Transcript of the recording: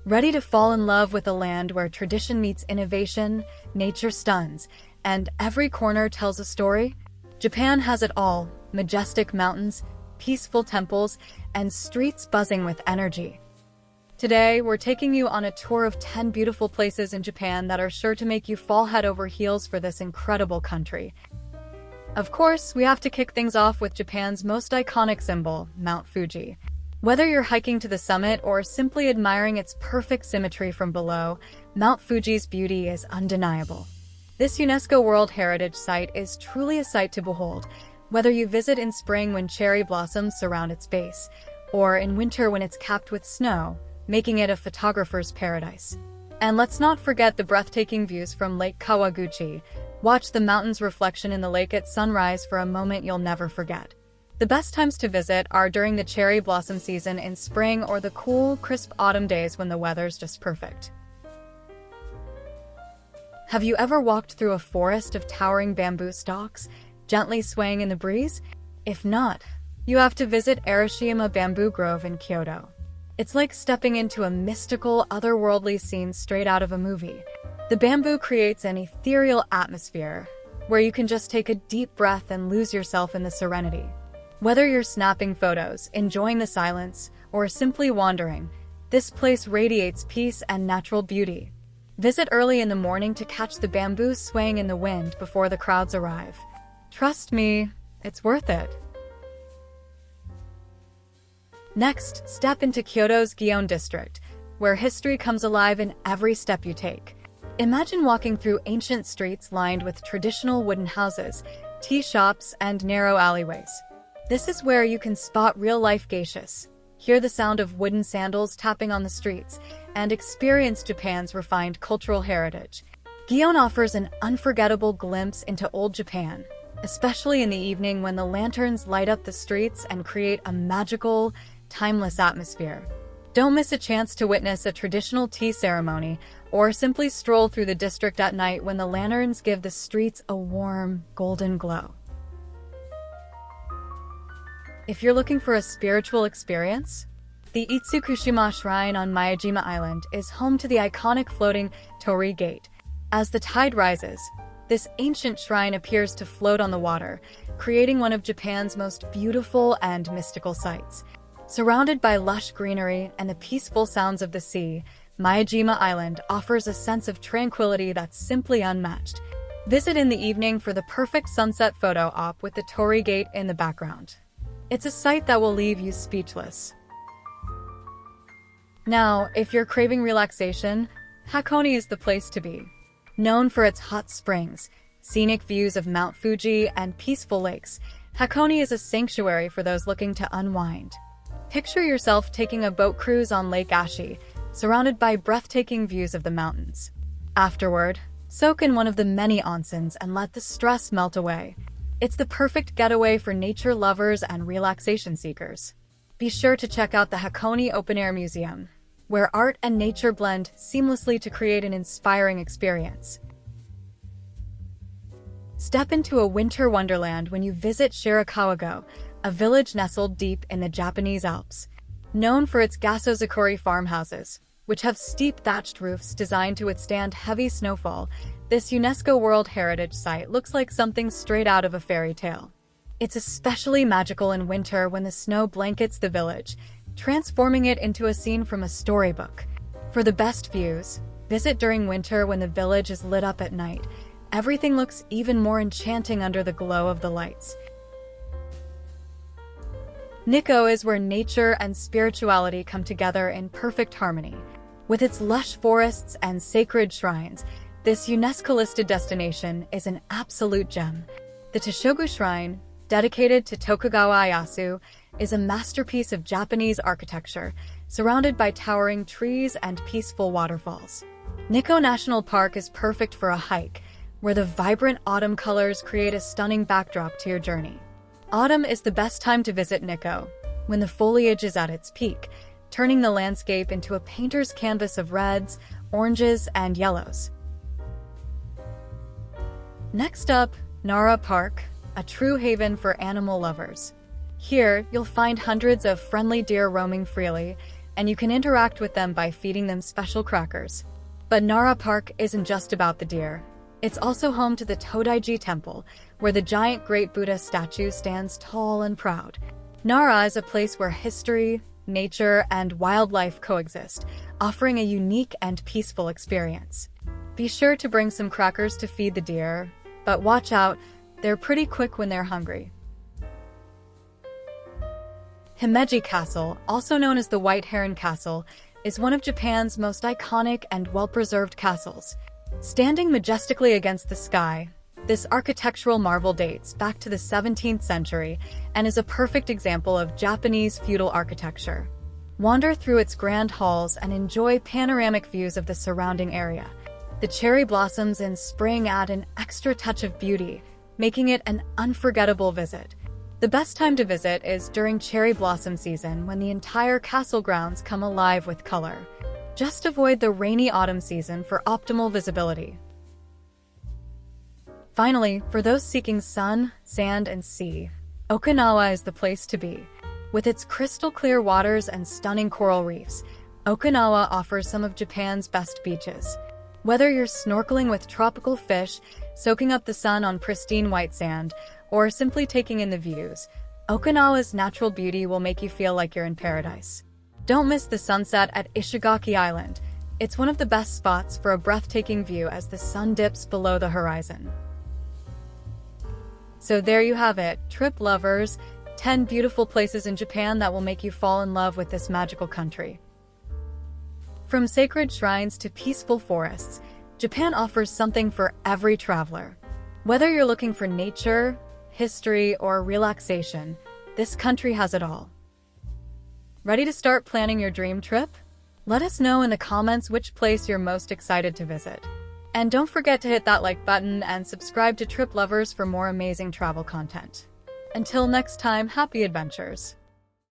Ready to fall in love with a land where tradition meets innovation, nature stuns, and every corner tells a story? Japan has it all: majestic mountains, peaceful temples, and streets buzzing with energy. Today, we're taking you on a tour of 10 beautiful places in Japan that are sure to make you fall head over heels for this incredible country. Of course, we have to kick things off with Japan's most iconic symbol, Mount Fuji. Whether you're hiking to the summit or simply admiring its perfect symmetry from below, Mount Fuji's beauty is undeniable. This UNESCO World Heritage Site is truly a sight to behold, whether you visit in spring when cherry blossoms surround its base, or in winter when it's capped with snow, making it a photographer's paradise. And let's not forget the breathtaking views from Lake Kawaguchi. Watch the mountain's reflection in the lake at sunrise for a moment you'll never forget. The best times to visit are during the cherry blossom season in spring or the cool, crisp autumn days when the weather's just perfect. Have you ever walked through a forest of towering bamboo stalks, gently swaying in the breeze? If not, you have to visit Arashiyama Bamboo Grove in Kyoto. It's like stepping into a mystical, otherworldly scene straight out of a movie. The bamboo creates an ethereal atmosphere where you can just take a deep breath and lose yourself in the serenity. Whether you're snapping photos, enjoying the silence, or simply wandering, this place radiates peace and natural beauty. Visit early in the morning to catch the bamboo swaying in the wind before the crowds arrive. Trust me, it's worth it. Next, step into Kyoto's Gion district, where history comes alive in every step you take. Imagine walking through ancient streets lined with traditional wooden houses, tea shops, and narrow alleyways. This is where you can spot real-life geishas, hear the sound of wooden sandals tapping on the streets, and experience Japan's refined cultural heritage. Gion offers an unforgettable glimpse into old Japan, especially in the evening when the lanterns light up the streets and create a magical, timeless atmosphere. Don't miss a chance to witness a traditional tea ceremony or simply stroll through the district at night when the lanterns give the streets a warm, golden glow. If you're looking for a spiritual experience, the Itsukushima Shrine on Miyajima Island is home to the iconic floating torii gate. As the tide rises, this ancient shrine appears to float on the water, creating one of Japan's most beautiful and mystical sights. Surrounded by lush greenery and the peaceful sounds of the sea, Miyajima Island offers a sense of tranquility that's simply unmatched. Visit in the evening for the perfect sunset photo op with the torii gate in the background. It's a sight that will leave you speechless. Now, if you're craving relaxation, Hakone is the place to be. Known for its hot springs, scenic views of Mount Fuji, and peaceful lakes, Hakone is a sanctuary for those looking to unwind. Picture yourself taking a boat cruise on Lake Ashi, surrounded by breathtaking views of the mountains. Afterward, soak in one of the many onsens and let the stress melt away. It's the perfect getaway for nature lovers and relaxation seekers. Be sure to check out the Hakone Open Air Museum, where art and nature blend seamlessly to create an inspiring experience. Step into a winter wonderland when you visit Shirakawa-Go, a village nestled deep in the Japanese Alps. Known for its gasozakuri farmhouses, which have steep thatched roofs designed to withstand heavy snowfall, this UNESCO World Heritage Site looks like something straight out of a fairy tale. It's especially magical in winter when the snow blankets the village, transforming it into a scene from a storybook. For the best views, visit during winter when the village is lit up at night. Everything looks even more enchanting under the glow of the lights. Nikko is where nature and spirituality come together in perfect harmony. With its lush forests and sacred shrines, this UNESCO-listed destination is an absolute gem. The Toshogu Shrine, dedicated to Tokugawa Ieyasu, is a masterpiece of Japanese architecture, surrounded by towering trees and peaceful waterfalls. Nikko National Park is perfect for a hike, where the vibrant autumn colors create a stunning backdrop to your journey. Autumn is the best time to visit Nikko, when the foliage is at its peak, turning the landscape into a painter's canvas of reds, oranges, and yellows. Next up, Nara Park, a true haven for animal lovers. Here, you'll find hundreds of friendly deer roaming freely, and you can interact with them by feeding them special crackers. But Nara Park isn't just about the deer. It's also home to the Todaiji Temple, where the giant Great Buddha statue stands tall and proud. Nara is a place where history, nature, and wildlife coexist, offering a unique and peaceful experience. Be sure to bring some crackers to feed the deer, but watch out, they're pretty quick when they're hungry. Himeji Castle, also known as the White Heron Castle, is one of Japan's most iconic and well-preserved castles. Standing majestically against the sky, this architectural marvel dates back to the 17th century and is a perfect example of Japanese feudal architecture. Wander through its grand halls and enjoy panoramic views of the surrounding area. The cherry blossoms in spring add an extra touch of beauty, making it an unforgettable visit. The best time to visit is during cherry blossom season, when the entire castle grounds come alive with color. Just avoid the rainy autumn season for optimal visibility. Finally, for those seeking sun, sand, and sea, Okinawa is the place to be. With its crystal-clear waters and stunning coral reefs, Okinawa offers some of Japan's best beaches. Whether you're snorkeling with tropical fish, soaking up the sun on pristine white sand, or simply taking in the views, Okinawa's natural beauty will make you feel like you're in paradise. Don't miss the sunset at Ishigaki Island. It's one of the best spots for a breathtaking view as the sun dips below the horizon. So there you have it, trip lovers, 10 beautiful places in Japan that will make you fall in love with this magical country. From sacred shrines to peaceful forests, Japan offers something for every traveler. Whether you're looking for nature, history, or relaxation, this country has it all. Ready to start planning your dream trip? Let us know in the comments which place you're most excited to visit. And don't forget to hit that like button and subscribe to Trip Lovers for more amazing travel content. Until next time, happy adventures!